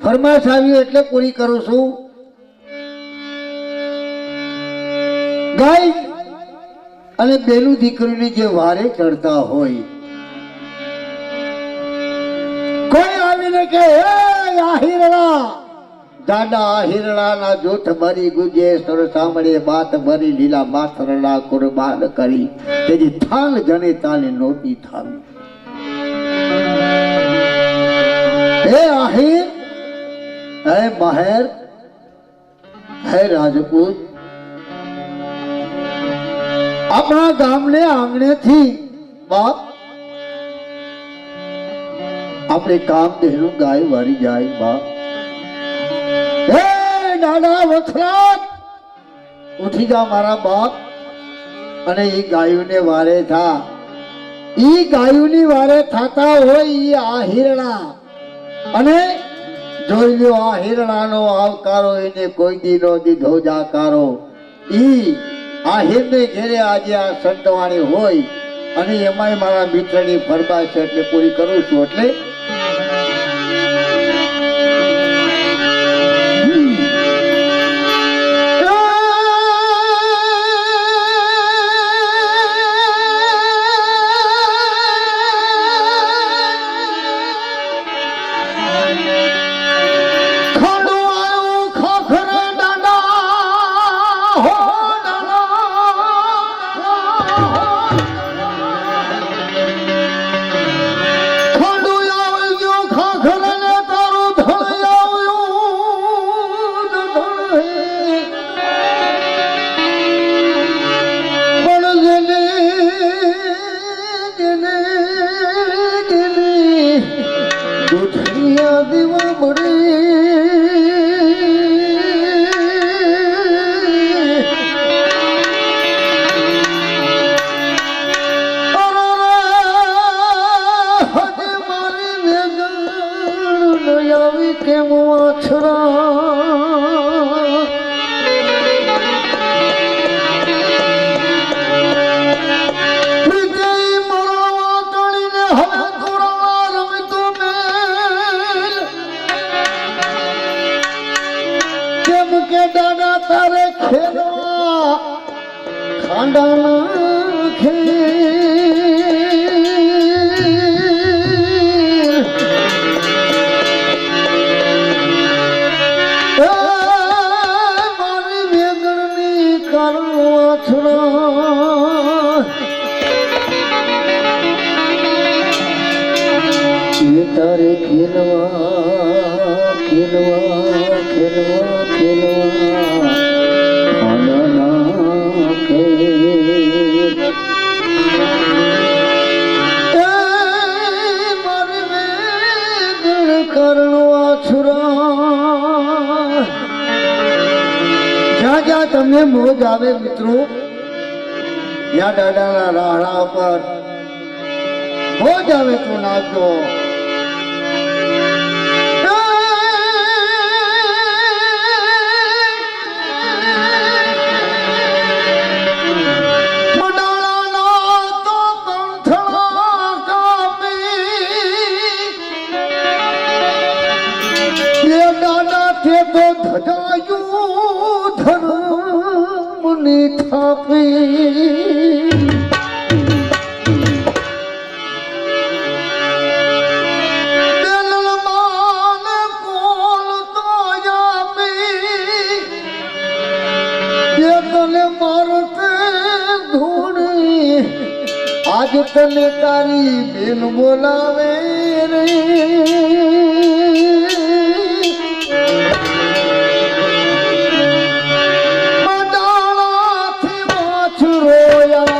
ફરમાશ આવી એટલે પૂરી કરું છું। ગાય અને બેલું દીકરીની જે વારે ચડતા હોય, કોઈ આવીને કે હે આહિરડા, દાદા આહિરડાના જોઠ ભરી ગુજે સર સાંભળે બાત ભરી લીલા માથરડા કુરબાન કરી તેજી થાન જણે તાને નોતી થાવી। હે આહિર, હે મહેર, હે રાજપૂત, આપણા ગામને આંગણેથી બાપ આપણે કામ દેહનું ગાય વારી જાય બાપ। હે દાદા વખરાત, ઉઠી જા મારા બાપ, અને એ ગાયોને વારે થા। ઈ ગાયોની વારે થાતા હોય ઈ આહિરણા, અને જોઈ લ્યો આહિરણાનો આવકારો એને કોઈ દી નો દીધો જાકારો। ઈ આહિરને ઘેરે આજે આ સંતવાણી હોય, અને એમાંય મારા મિત્રની ફરમાશ છે એટલે પૂરી કરું છું। એટલે તારે ખેલવા ખાંડા નાખે, મારી વેગણની કરવા છોડા તારે ખેલવા ખેલવા ખેલવા ખેલવા જ્યાં જ્યાં તમને મોજ આવે મિત્રો, ત્યાં દાદાના રાણા પર મોજ આવે તો નાચો। આજ તને તારી બેન બોલાવે રે।